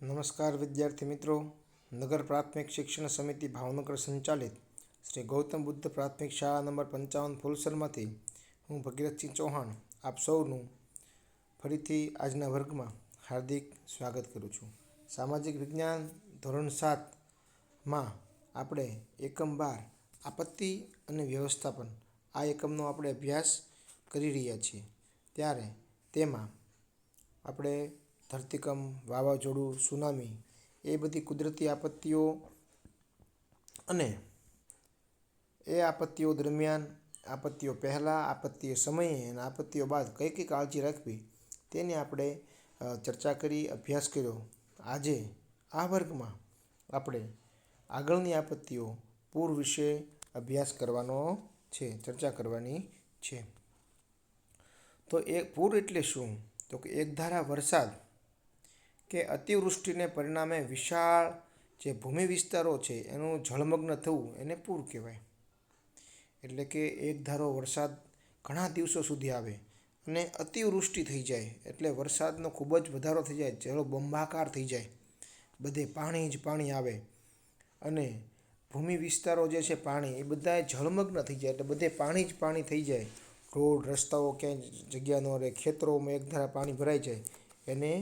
નમસ્કાર વિદ્યાર્થી મિત્રો, નગર પ્રાથમિક શિક્ષણ સમિતિ ભાવનગર સંચાલિત શ્રી ગૌતમ બુદ્ધ પ્રાથમિક શાળા નંબર 55 ફુલસરમાંથી હું ભગીરથસિંહ ચૌહાણ આપ સૌનું ફરીથી આજના વર્ગમાં હાર્દિક સ્વાગત કરું છું. સામાજિક વિજ્ઞાન ધોરણ 7માં આપણે એકમ 12 આપત્તિ અને વ્યવસ્થાપન આ એકમનો આપણે અભ્યાસ કરી રહ્યા છીએ. ત્યારે તેમાં આપણે ધરતીકંપ, વાવાઝોડું, સુનામી એ બધી કુદરતી આપત્તિઓ અને એ આપત્તિઓ દરમિયાન, આપત્તિઓ પહેલાં, આપત્તિઓ સમયે અને આપત્તિઓ બાદ કઈ કઈ કાળજી રાખવી તેની આપણે ચર્ચા કરી, અભ્યાસ કર્યો. આજે આ વર્ગમાં આપણે આગળની આપત્તિઓ પૂર વિશે અભ્યાસ કરવાનો છે, ચર્ચા કરવાની છે. તો એ પૂર એટલે શું? તો કે એકધારા વરસાદ કે અતિવૃષ્ટિને પરિણામે વિશાળ જે ભૂમિ વિસ્તારો છે એનું જળમગ્ન થવું એને પૂર કહેવાય. એટલે કે એકધારો વરસાદ ઘણા દિવસો સુધી આવે અને અતિવૃષ્ટિ થઈ જાય એટલે વરસાદનો ખૂબ જ વધારો થઈ જાય, જળબંબાકાર થઈ જાય, બધે પાણી જ પાણી આવે અને ભૂમિ વિસ્તારો જે છે પાણી એ બધા જળમગ્ન થઈ જાય એટલે બધે પાણી જ પાણી થઈ જાય. રોડ રસ્તાઓ ક્યાંય જગ્યા ન રહે, ખેતરોમાં એકધારા પાણી ભરાઈ જાય એને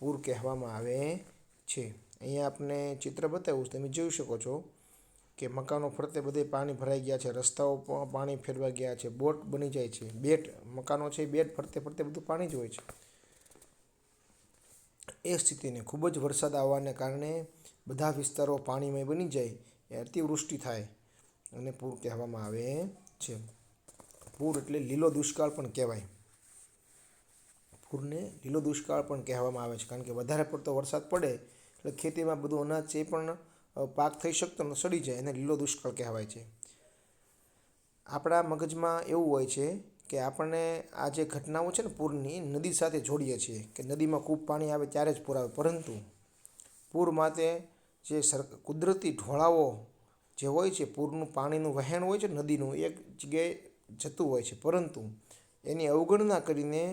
પૂર કહેવામાં આવે છે. અહીંયા આપણે ચિત્ર બતાવ્યું, તમે જોઈ શકો છો કે મકાનો ફરતે બધે પાણી ભરાઈ ગયા છે, રસ્તાઓ પાણી ફેરવાઈ ગયા છે, બોટ બની જાય છે, બેટ મકાનો છે બેટ ફરતે ફરતે બધું પાણી જ હોય છે. એ સ્થિતિને ખૂબ જ વરસાદ આવવાને કારણે બધા વિસ્તારો પાણીમય બની જાય એ અતિવૃષ્ટિ થાય અને પૂર કહેવામાં આવે છે. પૂર એટલે લીલો દુષ્કાળ પણ કહેવાય. પૂરને લીલો દુષ્કાળ પણ કહેવામાં આવે છે કારણ કે વધારે પડતો વરસાદ પડે એટલે ખેતીમાં બધું અનાજ છે એ પણ પાક થઈ શકતો ન, સડી જાય એને લીલો દુષ્કાળ કહેવાય છે. આપણા મગજમાં એવું હોય છે કે આપણને આ જે ઘટનાઓ છે ને પૂરની, નદી સાથે જોડીએ છીએ કે નદીમાં ખૂબ પાણી આવે ત્યારે જ પૂર આવે, પરંતુ પૂર માટે જે કુદરતી ઢોળાવો જે હોય છે, પૂરનું પાણીનું વહેણ હોય છે નદીનું એક જગ્યાએ જતું હોય છે, પરંતુ એની અવગણના કરીને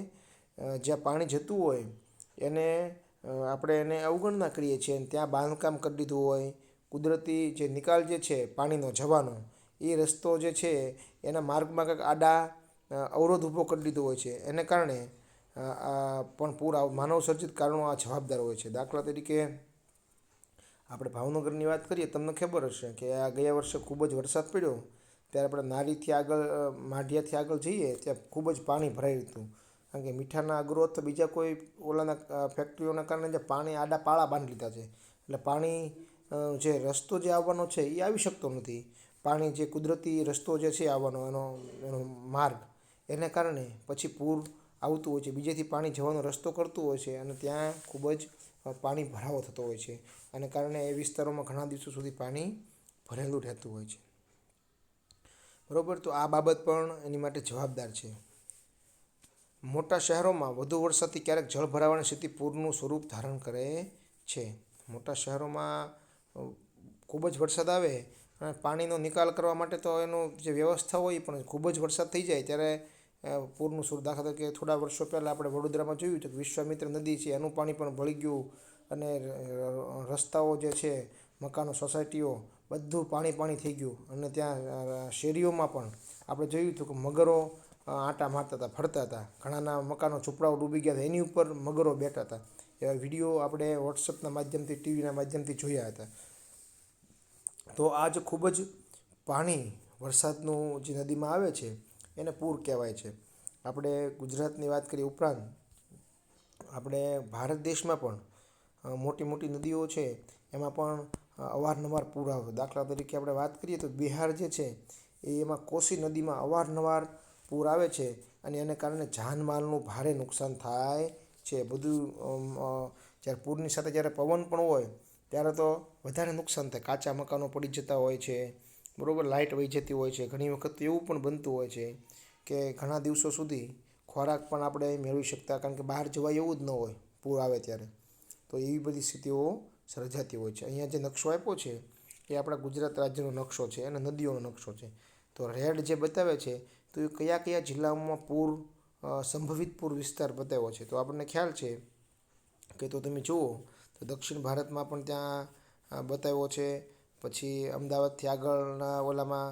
જ્યાં પાણી જતું હોય એને આપણે એને અવગણના કરીએ છીએ અને ત્યાં બાંધકામ કરી દીધું હોય. કુદરતી જે નિકાલ જે છે પાણીનો જવાનો એ રસ્તો જે છે એના માર્ગમાં કંઈક આડા અવરોધ ઊભો કરી દીધો હોય છે, એને કારણે પણ પૂર માનવ સર્જિત કારણો આ જવાબદાર હોય છે. દાખલા તરીકે આપણે ભાવનગરની વાત કરીએ, તમને ખબર હશે કે આ ગયા વર્ષે ખૂબ જ વરસાદ પડ્યો ત્યારે આપણે નારીથી આગળ, માઢિયાથી આગળ જઈએ ત્યાં ખૂબ જ પાણી ભરાયું હતું કારણ કે મીઠાના અગરો અથવા બીજા કોઈ ઓલાના ફેક્ટરીઓના કારણે જે પાણી આડા પાળા બાંધી લીધા છે એટલે પાણી જે રસ્તો જે આવવાનો છે એ આવી શકતો નથી. પાણી જે કુદરતી રસ્તો જે છે આવવાનો એનો માર્ગ, એને કારણે પછી પૂર આવતું હોય છે, બીજેથી પાણી જવાનો રસ્તો કરતું હોય છે અને ત્યાં ખૂબ જ પાણી ભરાવો થતો હોય છે અને કારણે એ વિસ્તારોમાં ઘણા દિવસો સુધી પાણી ભરેલું રહેતું હોય છે. બરાબર, તો આ બાબત પણ એની માટે જવાબદાર છે. મોટા શહેરોમાં વધુ વરસાદથી ક્યારેક જળ ભરાવાની સ્થિતિ પૂરનું સ્વરૂપ ધારણ કરે છે. મોટા શહેરોમાં ખૂબ જ વરસાદ આવે અને પાણીનો નિકાલ કરવા માટે તો એનું જે વ્યવસ્થા હોય પણ ખૂબ જ વરસાદ થઈ જાય ત્યારે પૂરનું સ્વરૂપ, દાખલા તરીકે થોડા વર્ષો પહેલાં આપણે વડોદરામાં જોયું હતું કે વિશ્વામિત્ર નદી છે એનું પાણી પણ ભળી ગયું અને રસ્તાઓ જે છે, મકાનો, સોસાયટીઓ બધું પાણી પાણી થઈ ગયું અને ત્યાં શેરીઓમાં પણ આપણે જોયું હતું કે મગરો આંટા મારતા હતા, ફરતા હતા, ઘણાના મકાનો, ઝૂંપડાઓ ડૂબી ગયા હતા, એની ઉપર મગરો બેઠા હતા. એવા વિડીયો આપણે વોટ્સઅપના માધ્યમથી, ટીવીના માધ્યમથી જોયા હતા. તો આ જ ખૂબ જ પાણી વરસાદનું જે નદીમાં આવે છે એને પૂર કહેવાય છે. આપણે ગુજરાતની વાત કરીએ ઉપરાંત આપણે ભારત દેશમાં પણ મોટી મોટી નદીઓ છે એમાં પણ અવારનવાર પૂર આવે. દાખલા તરીકે આપણે વાત કરીએ તો બિહાર જે છે એમાં કોસી નદીમાં અવારનવાર પૂર આવે છે અને એને કારણે જાનમાલનું ભારે નુકસાન થાય છે. બધું જ્યારે પૂરની સાથે જ્યારે પવન પણ હોય ત્યારે તો વધારે નુકસાન થાય, કાચા મકાનો પડી જતા હોય છે, બરાબર, લાઇટ વહી જતી હોય છે. ઘણી વખત એવું પણ બનતું હોય છે કે ઘણા દિવસો સુધી ખોરાક પણ આપણે મેળવી શકતા, કારણ કે બહાર જવાય એવું જ ન હોય પૂર આવે ત્યારે. તો એવી બધી સ્થિતિઓ સર્જાતી હોય છે. અહીંયા જે નકશો આપ્યો છે એ આપણા ગુજરાત રાજ્યનો નકશો છે અને નદીઓનો નકશો છે. તો રેડ જે બતાવે છે તો એ કયા કયા જિલ્લાઓમાં પૂર, સંભવિત પૂર વિસ્તાર બતાવ્યો છે. તો આપણને ખ્યાલ છે કે તો તમે જુઓ તો દક્ષિણ ભારતમાં પણ ત્યાં બતાવ્યો છે. પછી અમદાવાદથી આગળના ઓલામાં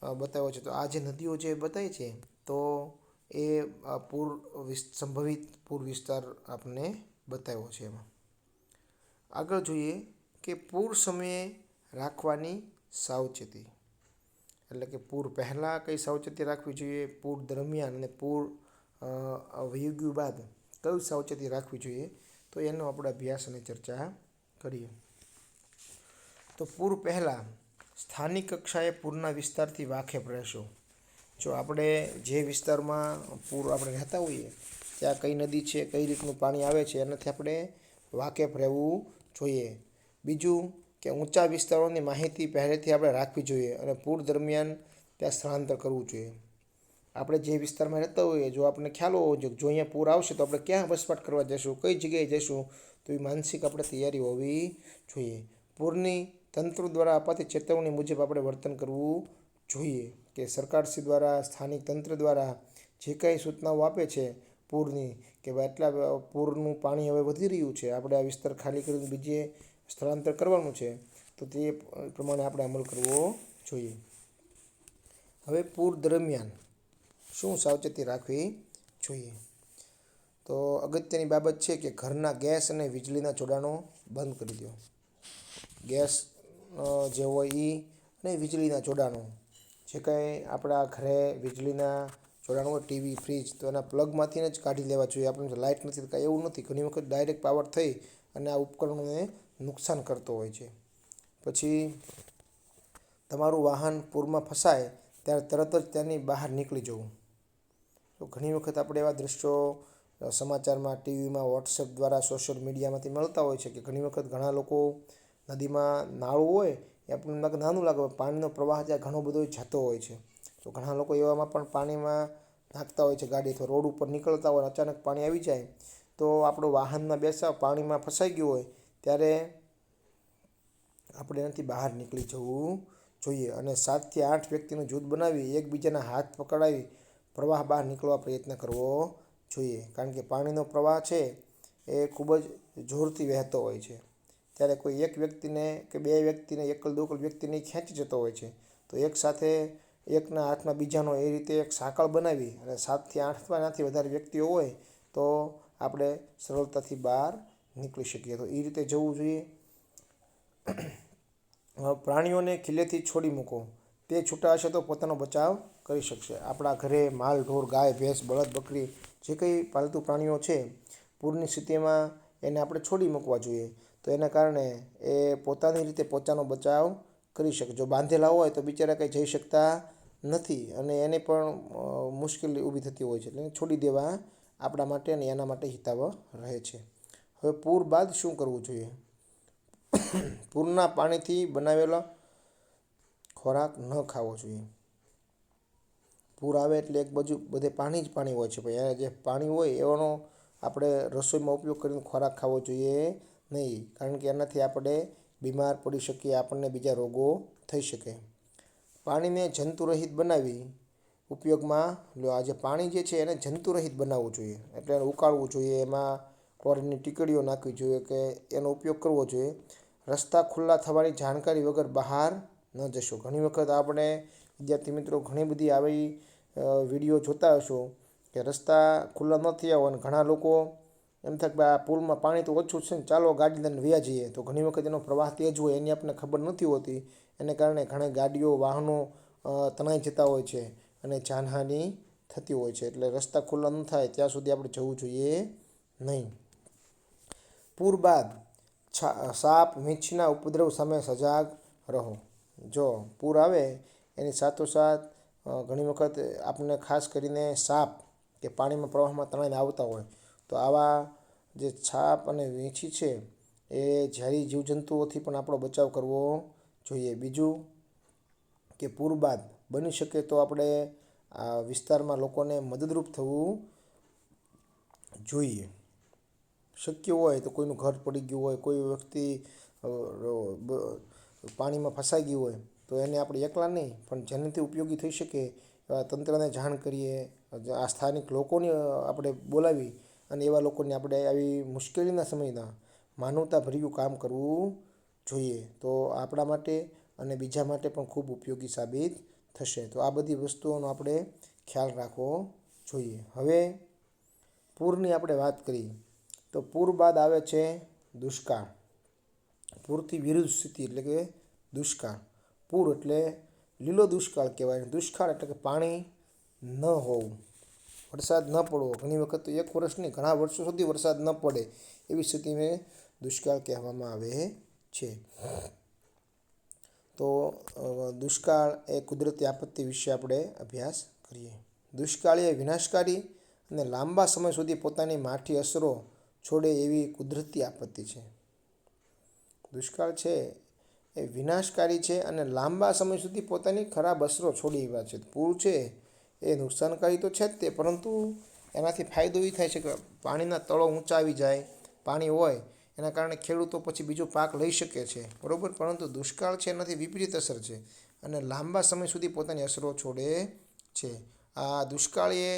બતાવ્યો છે. તો આ જે નદીઓ જે બતાવી છે તો એ સંભવિત પૂર વિસ્તાર આપણને બતાવ્યો છે. એમાં આગળ જોઈએ કે પૂર સમયે રાખવાની સાવચેતી, એટલે કે પૂર પહેલાં કઈ સાવચેતી રાખવી જોઈએ, પૂર દરમિયાન અને પૂર વહી ગયું બાદ કઈ સાવચેતી રાખવી જોઈએ, તો એનો આપણે અભ્યાસ અને ચર્ચા કરીએ. તો પૂર પહેલાં સ્થાનિક કક્ષાએ પૂરના વિસ્તારથી વાકેફ રહેશો. જો આપણે જે વિસ્તારમાં પૂર આપણે રહેતા હોઈએ ત્યાં કઈ નદી છે, કઈ રીતનું પાણી આવે છે એનાથી આપણે વાકેફ રહેવું જોઈએ. બીજું કે ઊંચા વિસ્તારોની માહિતી પહેલેથી આપણે રાખવી જોઈએ અને પૂર દરમિયાન ત્યાં સ્થળાંતર કરવું જોઈએ. આપણે જે વિસ્તારમાં રહેતા હોઈએ જો આપણને ખ્યાલ હોવો જોઈએ જો અહીંયા પૂર આવશે તો આપણે ક્યાં વસવાટ કરવા જઈશું, કઈ જગ્યાએ જઈશું, તો એ માનસિક આપણે તૈયારી હોવી જોઈએ. પૂરની તંત્ર દ્વારા અપાતી ચેતવણી મુજબ આપણે વર્તન કરવું જોઈએ. કે સરકારશ્રી દ્વારા, સ્થાનિક તંત્ર દ્વારા જે કંઈ સૂચનાઓ આપે છે પૂરની, કે ભાઈ એટલા પૂરનું પાણી હવે વધી રહ્યું છે, આપણે આ વિસ્તાર ખાલી કરીને બીજે સ્થળાંતર કરવાનું છે, તો તે પ્રમાણે આપણે અમલ કરવો જોઈએ. હવે પૂર દરમિયાન શું સાવચેતી રાખવી જોઈએ? તો અગત્યની બાબત છે કે ઘરના ગેસ અને વીજળીના જોડાણો બંધ કરી દો. ગેસ જે હોય એ અને વીજળીના જોડાણો, જે કંઈ આપણા ઘરે વીજળીના જોડાણો હોય, ટીવી, ફ્રીજ, તો એના પ્લગમાંથી જ કાઢી લેવા જોઈએ. આપણે લાઇટ નથી તો કાંઈ એવું નથી. ઘણી વખત ડાયરેક્ટ પાવર થઈ અને આ ઉપકરણોને નુકસાન કરતો હોય છે. પછી તમારું વાહન પૂરમાં ફસાય ત્યારે તરત જ તેની બહાર નીકળી જવું. તો ઘણી વખત આપણે એવા દ્રશ્યો સમાચારમાં, ટીવીમાં, વોટ્સએપ દ્વારા, સોશિયલ મીડિયામાંથી મળતા હોય છે કે ઘણી વખત ઘણા લોકો નદીમાં નાળું હોય એ આપણને નાનું લાગે, પાણીનો પ્રવાહ ત્યાં ઘણો બધો જતો હોય છે. તો ઘણા લોકો એવામાં પણ પાણીમાં નાખતા હોય છે ગાડી, અથવા રોડ ઉપર નીકળતા હોય અચાનક પાણી આવી જાય તો આપણું વાહનમાં બેસા પાણીમાં ફસાઈ ગયું હોય ત્યારે આપણે એનાથી બહાર નીકળી જવું જોઈએ. અને 7 થી 8 વ્યક્તિનું જૂથ બનાવી એકબીજાના હાથ પકડાવી પ્રવાહ બહાર નીકળવા પ્રયત્ન કરવો જોઈએ. કારણ કે પાણીનો પ્રવાહ છે એ ખૂબ જ જોરથી વહેતો હોય છે. ત્યારે કોઈ એક વ્યક્તિને કે બે વ્યક્તિને, એકલ દોકલ વ્યક્તિને ખેંચી જતો હોય છે. તો એક સાથે એકના હાથમાં બીજાનો એ રીતે એક સાંકળ બનાવી અને 7 થી 8 અથવા એનાથી વધારે વ્યક્તિઓ હોય તો આપણે સરળતાથી બહાર નીકળી શકીએ. તો એ રીતે જવું જોઈએ. પ્રાણીઓને ખીલેથી છોડી મૂકો. તે છૂટા હશે તો પોતાનો બચાવ કરી શકશે. આપણા ઘરે માલ ઢોર, ગાય, ભેંસ, બળદ, બકરી જે કંઈ પાલતુ પ્રાણીઓ છે, પૂરની સ્થિતિમાં એને આપણે છોડી મૂકવા જોઈએ. તો એના કારણે એ પોતાની રીતે પોતાનો બચાવ કરી શકે. જો બાંધેલા હોય તો બિચારા કંઈ જઈ શકતા નથી અને એને પણ મુશ્કેલી ઊભી થતી હોય છે. એટલે છોડી દેવા આપણા માટે અને એના માટે હિતાવહ રહે છે. હવે પૂર બાદ શું કરવું જોઈએ? પૂરના પાણીથી બનાવેલો ખોરાક ન ખાવો જોઈએ. પૂર આવે એટલે એક બાજુ બધે પાણી જ પાણી હોય છે, ભાઈ એને જે પાણી હોય એનો આપણે રસોઈમાં ઉપયોગ કરીને ખોરાક ખાવો જોઈએ નહીં. કારણ કે એનાથી આપણે બીમાર પડી શકીએ, આપણને બીજા રોગો થઈ શકે. પાણીને જંતુરહિત બનાવી ઉપયોગમાં લો. આ જે પાણી જે છે એને જંતુરહિત બનાવવું જોઈએ, એટલે એને ઉકાળવું જોઈએ, એમાં ક્લોરીનની ટીકડીઓ નાખવી જોઈએ કે એનો ઉપયોગ કરવો જોઈએ. રસ્તા ખુલ્લા થવાની જાણકારી વગર બહાર ન જશો. ઘણી વખત આપણે વિદ્યાર્થી મિત્રો ઘણી બધી આવી વિડીયો જોતા હશો કે રસ્તા ખુલ્લા ન થયા હોય અને ઘણા લોકો એમ થાય કે આ પુલમાં પાણી તો ઓછું છે ને ચાલો ગાડી લઈને વયા જઈએ. તો ઘણી વખત એનો પ્રવાહ તેજ હોય એની આપણને ખબર નથી હોતી. એને કારણે ઘણી ગાડીઓ, વાહનો તણાઈ જતા હોય છે અને જાનહાનિ થતી હોય છે. એટલે રસ્તા ખુલ્લા ન થાય ત્યાં સુધી આપણે જવું જોઈએ નહીં. પૂર બાદ સાપ, વીંછીના ઉપદ્રવ સામે સજાગ રહો. જો પૂર આવે એની સાથોસાથ ઘણી વખત આપણને ખાસ કરીને સાપ કે પાણીમાં પ્રવાહમાં તણાઈને આવતા હોય તો આવા જે સાપ અને વીંછી છે એ ઝેરી જીવજંતુઓથી પણ આપણો બચાવ કરવો જોઈએ. બીજું કે પૂર બાદ બની શકે તો આપણે આ વિસ્તારમાં લોકોને મદદરૂપ થવું જોઈએ. શક્ય હોય તો કોઈનું ઘર પડી ગયું હોય, કોઈ વ્યક્તિ પાણીમાં ફસાઈ ગયું હોય તો એને આપણે એકલા નહીં પણ જેનાથી ઉપયોગી થઈ શકે એવા તંત્રને જાણ કરીએ. આ સ્થાનિક લોકોને આપણે બોલાવી અને એવા લોકોને આપણે આવી મુશ્કેલીના સમયના માનવતાભર્યું કામ કરવું જોઈએ. તો આપણા માટે અને બીજા માટે પણ ખૂબ ઉપયોગી સાબિત થશે. તો આ બધી વસ્તુઓનો આપણે ખ્યાલ રાખવો જોઈએ. હવે પૂરની આપણે વાત કરીએ તો પૂર બાદ આવે છે દુષ્કાળ. પૂરથી વિરુદ્ધ સ્થિતિ એટલે કે દુષ્કાળ. પૂર એટલે લીલો દુષ્કાળ કહેવાય. દુષ્કાળ એટલે કે પાણી ન હોવું, વરસાદ ન પડવો. ઘણી વખત તો એક વર્ષ નહીં, ઘણા વર્ષો સુધી વરસાદ ન પડે એવી સ્થિતિને દુષ્કાળ કહેવામાં આવે છે. તો દુષ્કાળ એ કુદરતી આપત્તિ વિશે આપણે અભ્યાસ કરીએ. દુષ્કાળ એ વિનાશકારી અને લાંબા સમય સુધી પોતાની માઠી અસરો છોડે એવી કુદરતી આપત્તિ છે. દુષ્કાળ છે એ વિનાશકારી છે અને લાંબા સમય સુધી પોતાની ખરાબ અસરો છોડી એવા છે. પૂર છે એ નુકસાનકારી તો છે જ તે, પરંતુ એનાથી ફાયદો એ થાય છે કે પાણીના તળો ઊંચા આવી જાય. પાણી હોય એના કારણે ખેડૂતો પછી બીજો પાક લઈ શકે છે, બરાબર. પરંતુ દુષ્કાળ છે એનાથી વિપરીત અસર છે અને લાંબા સમય સુધી પોતાની અસરો છોડે છે. આ દુષ્કાળીય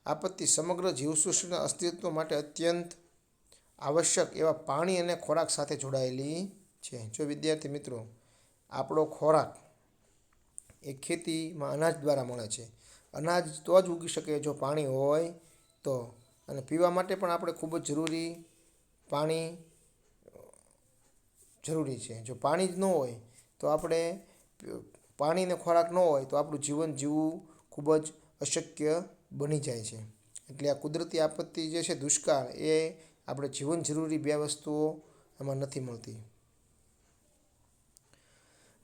આપત્તિ સમગ્ર જીવસૃષ્ટિના અસ્તિત્વ માટે અત્યંત આવશ્યક એવા પાણી અને ખોરાક સાથે જોડાયેલી છે. જો વિદ્યાર્થી મિત્રો, આપણો ખોરાક એ ખેતીમાં અનાજ દ્વારા મળે છે. અનાજ તો જ ઉગી શકે જો પાણી હોય તો. અને પીવા માટે પણ આપણે ખૂબ જ પાણી જરૂરી છે. જો પાણી જ ન હોય તો આપણે પાણી અને ખોરાક ન હોય તો આપણું જીવન જીવવું ખૂબ જ અશક્ય બની જાય છે. એટલે આ કુદરતી આપત્તિ જે છે દુષ્કાળ, એ આપણે જીવન જરૂરી બે વસ્તુઓ એમાં નથી મળતી.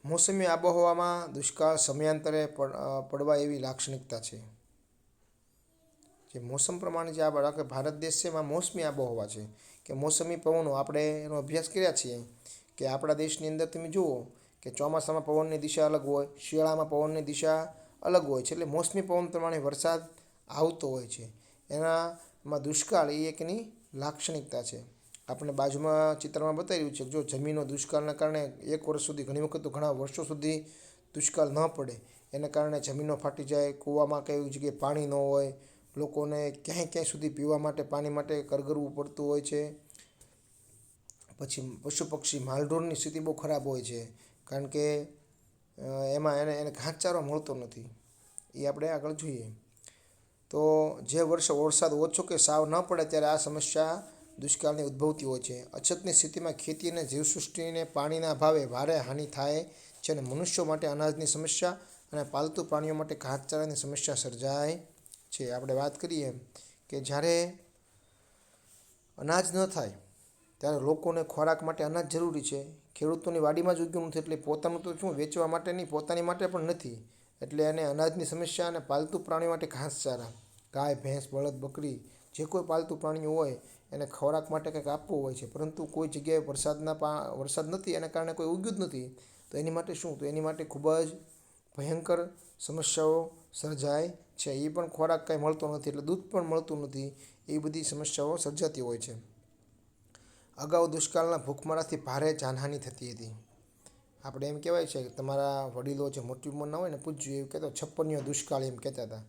મોસમી આબોહવામાં દુષ્કાળ સમયાંતરે પડવા એવી લાક્ષણિકતા છે. જે મોસમ પ્રમાણે જે આપણે ભારત દેશ છે એમાં મોસમી આબોહવા છે કે મોસમી પવનો, આપણે એનો અભ્યાસ કર્યા છીએ કે આપણા દેશની અંદર તમે જુઓ કે ચોમાસામાં પવનની દિશા અલગ હોય, શિયાળામાં પવનની દિશા અલગ હોય છે. એટલે મોસમી પવન પ્રમાણે વરસાદ આવતો હોય છે. એનામાં દુષ્કાળ એ એકની લાક્ષણિકતા છે. આપણે બાજુમાં ચિત્રમાં બતાવ્યું છે કે જો જમીનો દુષ્કાળના કારણે એક વર્ષ સુધી, ઘણી વખત તો ઘણા વર્ષો સુધી દુષ્કાળ ન પડે, એને કારણે જમીનો ફાટી જાય, કૂવામાં કઈ જગ્યાએ પાણી ન હોય, લોકોને ક્યાંય સુધી પીવા માટે પાણી માટે કરગરવું પડતું હોય છે. પછી પશુ પક્ષી માલઢોરની સ્થિતિ બહુ ખરાબ હોય છે, કારણ કે એમાં એને ઘાસચારો મળતો નથી. એ આપણે આગળ જોઈએ. તો જે વર્ષે વરસાદ ઓછો કે સાવ ન પડે ત્યારે આ સમસ્યા દુષ્કાળની ઉદ્ભવતી હોય છે. અછતની સ્થિતિમાં ખેતી અને જીવસૃષ્ટિને પાણીના અભાવે ભારે હાનિ થાય છે અને મનુષ્યો માટે અનાજની સમસ્યા અને પાલતુ પ્રાણીઓ માટે ઘાસચારાની સમસ્યા સર્જાય છે. આપણે વાત કરીએ કે જ્યારે અનાજ ન થાય ત્યારે લોકોને ખોરાક માટે અનાજ જરૂરી છે. ખેડૂતોની વાડીમાં જ ઉગ્યું નથી એટલે પોતાનું તો શું, વેચવા માટે નહીં, પોતાની માટે પણ નથી. એટલે એને અનાજની સમસ્યા અને પાલતુ પ્રાણીઓ માટે ઘાસચારા, ગાય, ભેંસ, બળદ, બકરી, જે કોઈ પાલતુ પ્રાણીઓ હોય એને ખોરાક માટે કંઈક આપવું હોય છે. પરંતુ કોઈ જગ્યાએ વરસાદ નથી, એના કારણે કોઈ ઉગ્યું જ નથી. તો એની માટે શું, તો એની માટે ખૂબ જ ભયંકર સમસ્યાઓ સર્જાય છે. એ પણ ખોરાક કાંઈ મળતો નથી, એટલે દૂધ પણ મળતું નથી. એ બધી સમસ્યાઓ સર્જાતી હોય છે. અગાઉ દુષ્કાળના ભૂખમરાથી ભારે જાનહાનિ થતી હતી. આપણે એમ કહેવાય છે કે તમારા વડીલો જે મોટી ઉંમરના હોય ને પૂછજો, એવું કહેતો 56 દુષ્કાળ એમ કહેતા હતા.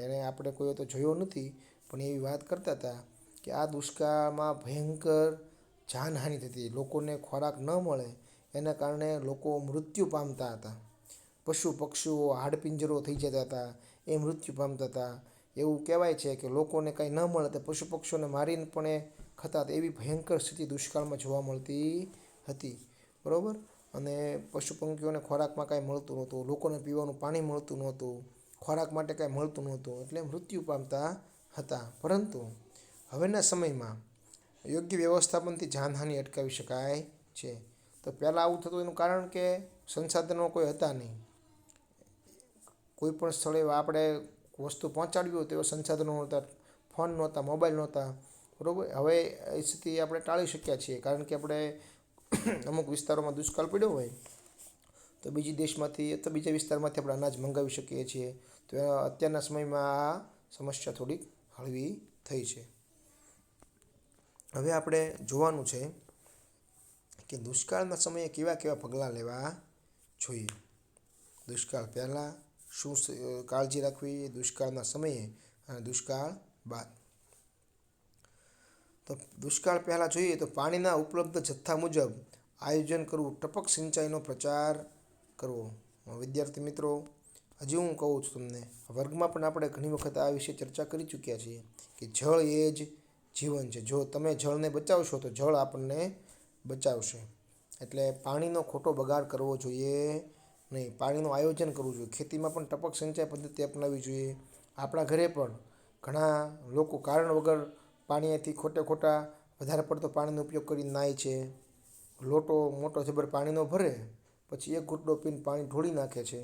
એને આપણે કોઈ તો જોયો નથી, પણ એવી વાત કરતા હતા કે આ દુષ્કાળમાં ભયંકર જાનહાનિ થતી. લોકોને ખોરાક ન મળે એના કારણે લોકો મૃત્યુ પામતા હતા. પશુ પક્ષીઓ હાડપિંજરો થઈ જતા હતા, એ મૃત્યુ પામતા હતા. એવું કહેવાય છે કે લોકોને કંઈ ન મળે તો પશુ પક્ષીઓને મારીને પણ એ ખાતા હતા. એવી ભયંકર સ્થિતિ દુષ્કાળમાં જોવા મળતી હતી, બરાબર. અને પશુ પંખીઓને ખોરાકમાં કાંઈ મળતું નહોતું, લોકોને પીવાનું પાણી મળતું નહોતું, ખોરાક માટે કાંઈ મળતું નહોતું, એટલે મૃત્યુ પામતા હતા. પરંતુ હવેના સમયમાં યોગ્ય વ્યવસ્થાપનથી જાનહાનિ અટકાવી શકાય છે. તો પહેલાં આવું થતું એનું કારણ કે સંસાધનો કોઈ હતા નહીં. કોઈ પણ સ્થળે આપણે વસ્તુ પહોંચાડવી હોય તો એવા સંસાધનો નહોતા, ફોન નહોતા, મોબાઈલ નહોતા, બરાબર. હવે એ સ્થિતિ આપણે ટાળી શક્યા છીએ, કારણ કે આપણે અમુક વિસ્તારોમાં દુષ્કાળ પડ્યો હોય તો દેશમાંથી અથવા બીજા વિસ્તારમાંથી આપણે અનાજ મંગાવી શકીએ છીએ. તો અત્યારના સમયમાં આ સમસ્યા થોડીક હળવી થઈ છે. હવે આપણે જોવાનું છે કે દુષ્કાળના સમયે કેવા કેવા પગલાં લેવા જોઈએ. દુષ્કાળ પહેલાં શું કાળજી રાખવી, દુષ્કાળના સમયે અને દુષ્કાળ બાદ. તો દુષ્કાળ પહેલાં જોઈએ તો પાણીના ઉપલબ્ધ જથ્થા મુજબ આયોજન કરવું, ટપક સિંચાઈનો પ્રચાર કરવો. વિદ્યાર્થી મિત્રો, હજી હું કહું છું તમને, વર્ગમાં પણ આપણે ઘણી વખત આ વિશે ચર્ચા કરી ચૂક્યા છીએ કે જળ એ જ જીવન છે. જો તમે જળને બચાવશો તો જળ આપણને બચાવશે. એટલે પાણીનો ખોટો બગાડ કરવો જોઈએ નહીં. પાણીનું આયોજન કરવું જોઈએ. ખેતીમાં પણ ટપક સિંચાઈ પદ્ધતિ અપનાવવી જોઈએ. આપણા ઘરે પણ ઘણા લોકો કારણ વગર પાણીથી ખોટા વધારે પડતો પાણીનો ઉપયોગ કરીને નાય છે. લોટો મોટો જબર પાણીનો ભરે, પછી એક ઘૂંટડો પીને પાણી ઢોળી નાખે છે.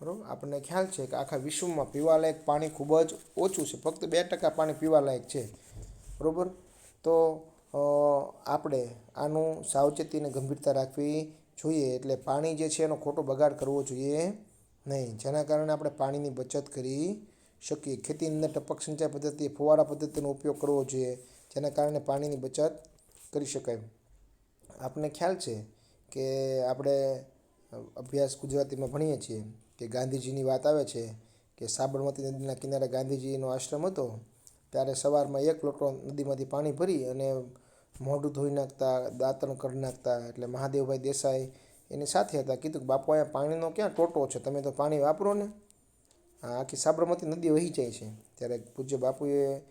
બરાબર, આપણને ખ્યાલ છે કે આખા વિશ્વમાં પીવાલાયક પાણી ખૂબ જ ઓછું છે. ફક્ત 2% પાણી પીવાલાયક છે. બરાબર, તો આપણે આનું સાવચેતી અને ગંભીરતા રાખવી જોઈએ. એટલે પાણી જે છે એનો ખોટો બગાડ કરવો જોઈએ નહીં, જેના કારણે આપણે પાણીની બચત કરી શકીએ. ખેતીની અંદર ટપક સિંચાઈ પદ્ધતિ, ફુવારા પદ્ધતિનો ઉપયોગ કરવો જોઈએ, જેના કારણે પાણીની બચત કરી શકાય. આપણને ખ્યાલ છે કે આપણે અભ્યાસ ગુજરાતીમાં ભણીએ છીએ કે ગાંધીજીની વાત આવે છે કે સાબરમતી નદીના કિનારે ગાંધીજીનો આશ્રમ હતો. ત્યારે સવારમાં એક લોટો નદીમાંથી પાણી ભરી અને મોઢું ધોઈ નાખતા, દાંતણ કરી નાખતા. એટલે મહાદેવભાઈ દેસાઈ એની સાથે હતા. કીધું કે બાપુ, અહીંયા પાણીનો ક્યાં ટોટો છે, તમે તો પાણી વાપરો ને. આખી સાબરમતી નદી વહી જાય છે. ત્યારે પૂજ્ય બાપુએ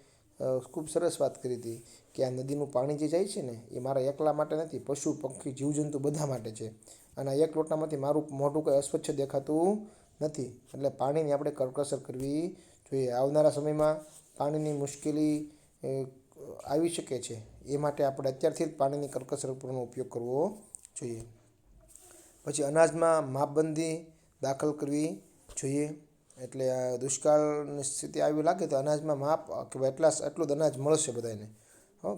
ખૂબ સરસ વાત કરી હતી કે આ નદીનું પાણી જે જાય છે ને એ મારા એકલા માટે નથી, પશુ પક્ષી જીવજંતુ બધા માટે છે. અને એક લોટામાંથી મારું મોઢું કંઈ અસ્વચ્છ દેખાતું નથી. એટલે પાણીની આપણે કરકસર કરવી જોઈએ. આવનારા સમયમાં પાણીની મુશ્કેલી આવી શકે છે. એ માટે આપણે અત્યારથી જ પાણીની કરકસરનો ઉપયોગ કરવો જોઈએ. પછી અનાજમાં માપબંધી દાખલ કરવી જોઈએ. એટલે દુષ્કાળની સ્થિતિ આવી લાગે તો અનાજમાં માપ કે એટલું જ અનાજ મળશે બધાને.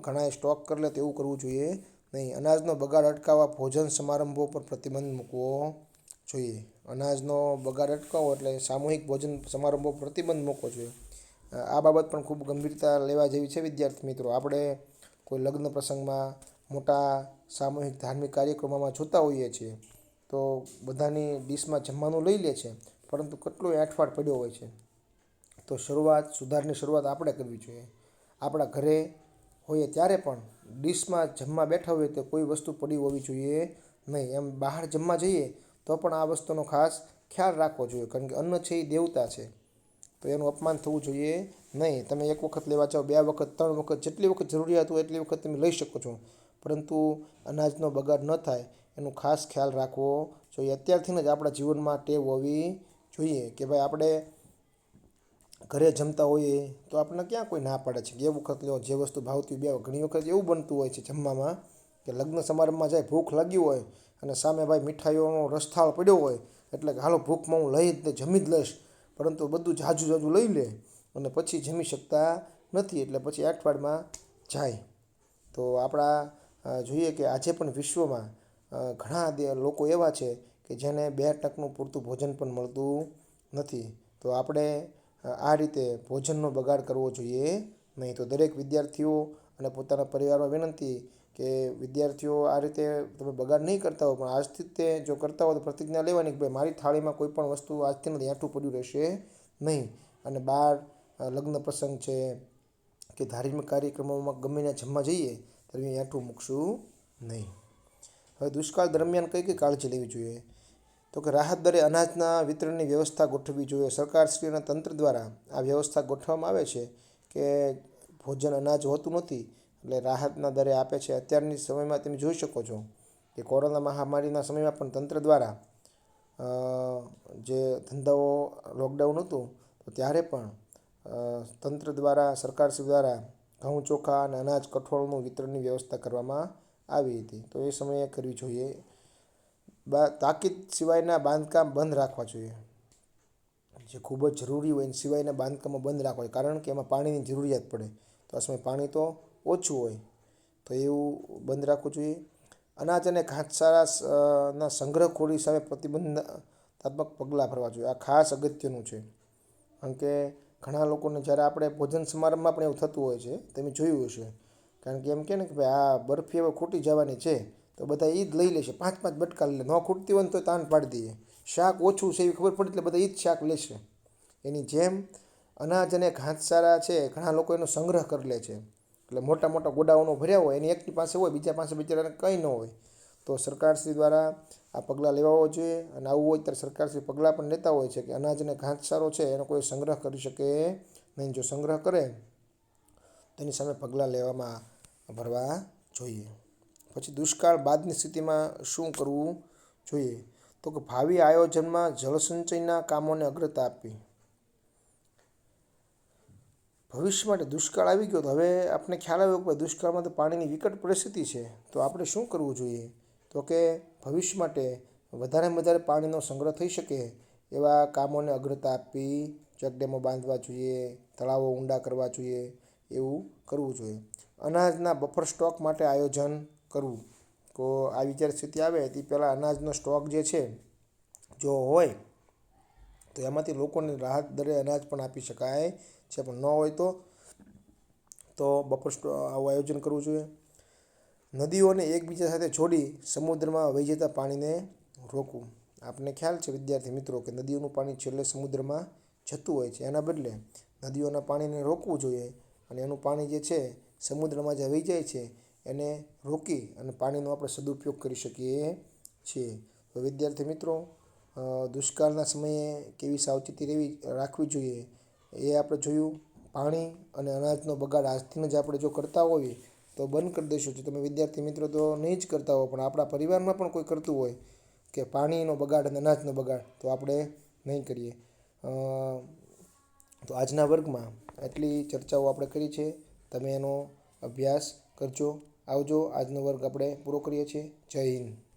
ઘણાએ સ્ટોક કરી લે તો એવું કરવું જોઈએ નહીં. અનાજનો બગાડ અટકાવવા ભોજન સમારંભો પર પ્રતિબંધ મૂકવો જોઈએ. અનાજનો બગાડ અટકાવવો એટલે સામૂહિક ભોજન સમારંભો પર પ્રતિબંધ મૂકવો જોઈએ. આ બાબત પણ ખૂબ ગંભીરતા લેવા જેવી છે. વિદ્યાર્થી મિત્રો, આપણે કોઈ લગ્ન પ્રસંગમાં, મોટા સામૂહિક ધાર્મિક કાર્યક્રમોમાં જોતા હોઈએ છીએ તો બધાની ડીશમાં જમવાનું લઈ લે છે, પરંતુ કેટલો એંઠવાડ પડ્યો હોય છે. તો સુધારની શરૂઆત આપણે કરવી જોઈએ. આપણા ઘરે હોઈએ ત્યારે પણ ડીશમાં જમવા બેઠા હોઈએ તો કોઈ વસ્તુ પડી હોવી જોઈએ નહીં. એમ બહાર જમવા જઈએ તો પણ આ વસ્તુનો ખાસ ખ્યાલ રાખવો જોઈએ, કારણ કે અન્ન છે એ દેવતા છે, તો એનું અપમાન થવું જોઈએ નહીં. તમે એક વખત લેવા જાઓ, 2 વખત, 3 વખત, જેટલી વખત જરૂરિયાત હોય એટલી વખત તમે લઈ શકો છો, પરંતુ અનાજનો બગાડ ન થાય એનું ખાસ ખ્યાલ રાખવો જોઈએ. અત્યારથી જ આપણા જીવનમાં ટેવ હોવી જોઈએ કે ભાઈ આપણે ઘરે જમતા હોઈએ તો આપણને ક્યાં કોઈ ના પાડે છે કે એ વખત લો જે વસ્તુ ભાવતી બે. ઘણી વખત એવું બનતું હોય છે જમવામાં કે લગ્ન સમારંભમાં જાય, ભૂખ લાગી હોય અને સામે ભાઈ મીઠાઈઓનો રસથાળ પડ્યો હોય, એટલે કે હાલો ભૂખમાં હું લઈ જ જમી જ લઈશ, પરંતુ બધું જાજુ લઈ લે અને પછી જમી શકતા નથી. એટલે પછી અઠવાડિયામાં જાય. તો આપણા જોઈએ કે આજે પણ વિશ્વમાં ઘણા લોકો એવા છે કે જેને 2 ટકનું પૂરતું ભોજન પણ મળતું નથી. તો આપણે આ રીતે ભોજનનો બગાડ કરવો જોઈએ નહીં. તો દરેક વિદ્યાર્થીઓ અને પોતાના પરિવારમાં વિનંતી કે વિદ્યાર્થીઓ આ રીતે તમે બગાડ નહીં કરતા હો, પણ આજથી તે જો કરતા હો તો પ્રતિજ્ઞા લેવાની કે ભાઈ મારી થાળીમાં કોઈ પણ વસ્તુ આજથી નથી હેઠું પડ્યું રહેશે નહીં. અને બહાર લગ્ન પ્રસંગ છે કે ધાર્મિક કાર્યક્રમોમાં ગમે ત્યાં જમવા જઈએ તો હેઠું મૂકશું નહીં. હવે દુષ્કાળ દરમિયાન કઈ કાળજી લેવી જોઈએ? તો કે રાહત દરે અનાજના વિતરણની વ્યવસ્થા ગોઠવવી જોઈએ. સરકારશ્રી અને તંત્ર દ્વારા આ વ્યવસ્થા ગોઠવવામાં આવે છે કે ભોજન અનાજ હોતું નથી એટલે રાહતના દરે આપે છે. અત્યારની સમયમાં તમે જોઈ શકો છો કે કોરોના મહામારીના સમયમાં પણ તંત્ર દ્વારા જે ધંધાઓ લોકડાઉન હતું તો ત્યારે પણ તંત્ર દ્વારા, સરકારશ્રી દ્વારા ઘઉં, ચોખા અને અનાજ, કઠોળનું વિતરણની વ્યવસ્થા કરવામાં આવી હતી. તો એ સમયે કરવી જોઈએ. તાકીદ સિવાયના બાંધકામ બંધ રાખવા જોઈએ. જે ખૂબ જ જરૂરી હોય એ સિવાયના બાંધકામો બંધ રાખવા જોઈએ, કારણ કે એમાં પાણીની જરૂરિયાત પડે. તો આ સમયે પાણી તો ઓછું હોય તો એવું બંધ રાખવું જોઈએ. અનાજ અને ઘાસચારાના સંગ્રહખોરી સામે પ્રતિબંધાત્મક પગલાં ભરવા જોઈએ. આ ખાસ અગત્યનું છે, કારણ કે ઘણા લોકોને જ્યારે આપણે ભોજન સમારંભમાં પણ એવું થતું હોય છે, તમે જોયું હશે. કારણ કે એમ કહે ને કે ભાઈ આ બરફી હવે ખૂટી જવાની છે તો બધા એ જ લઈ લેશે, 5-5 બટકા લઈ લે. ન ખૂટતી હોય ને તો તાન પાડી દઈએ. શાક ઓછું છે એવી ખબર પડે એટલે બધા એ જ શાક લેશે. એની જેમ અનાજ અને ઘાસચારા છે, ઘણા લોકો એનો સંગ્રહ કરી લે છે. એટલે મોટા મોટા ગોડાઉનો ભર્યા હોય એની એકની પાસે હોય, બીજા પાસે બિચારાને કંઈ ન હોય. તો સરકારશ્રી દ્વારા આ પગલાં લેવા જોઈએ. અને આવું હોય ત્યારે સરકારશ્રી પગલાં પણ લેતા હોય છે કે અનાજ અને ઘાસચારો છે એનો કોઈ સંગ્રહ કરી શકે નહીં. જો સંગ્રહ કરે તેની સામે પગલાં લેવામાં ભરવા જોઈએ. પછી દુષ્કાળ બાદની સ્થિતિમાં શું કરવું જોઈએ? તો કે ભાવિ આયોજનમાં જળસંચયના કામોને અગ્રતા આપવી. ભવિષ્ય માટે દુષ્કાળ આવી ગયો તો હવે આપણે ખ્યાલ આવ્યો કે દુષ્કાળમાં તો પાણીની વિકટ પરિસ્થિતિ છે. તો આપણે શું કરવું જોઈએ? તો કે ભવિષ્ય માટે વધારેમાં વધારે પાણીનો સંગ્રહ થઈ શકે એવા કામોને અગ્રતા આપવી. ચેકડેમો બાંધવા જોઈએ, તળાવો ઊંડા કરવા જોઈએ, એવું કરવું જોઈએ. અનાજના બફર સ્ટોક માટે આયોજન કરવું. તો આવી જ્યારે સ્થિતિ આવે તે પહેલાં અનાજનો સ્ટોક જે છે જો હોય તો એમાંથી લોકોને રાહત દરે અનાજ પણ આપી શકાય છે. પણ ન હોય તો બફર સ્ટોક આવું આયોજન કરવું જોઈએ. નદીઓને એકબીજા સાથે જોડી સમુદ્રમાં વહી જતા પાણીને રોકવું. આપને ખ્યાલ છે વિદ્યાર્થી મિત્રો કે નદીઓનું પાણી છેલ્લે સમુદ્રમાં જતું હોય છે. એના બદલે નદીઓના પાણીને રોકવું જોઈએ અને એનું પાણી જે છે સમુદ્રમાં જે વહી જાય છે એને રોકી અને પાણીનો આપણે સદુપયોગ કરી શકીએ છીએ. તો વિદ્યાર્થી મિત્રો, દુષ્કાળના સમયે કેવી સાવચેતી રાખવી જોઈએ એ આપણે જોયું. પાણી અને અનાજનો બગાડ આજથી જ આપણે જો કરતા હોઈએ તો બંધ કરી દઈશું. જો તમે વિદ્યાર્થી મિત્રો તો નહીં જ કરતા હો, પણ આપણા પરિવારમાં પણ કોઈ કરતું હોય કે પાણીનો બગાડ અને અનાજનો બગાડ, તો આપણે નહીં કરીએ. તો આજના વર્ગમાં એટલી ચર્ચાઓ આપણે કરી છે. તમે એનો અભ્યાસ કરજો. આવજો. આજનો વર્ગ આપણે પૂરો કરીએ છીએ. જય હિન્દ.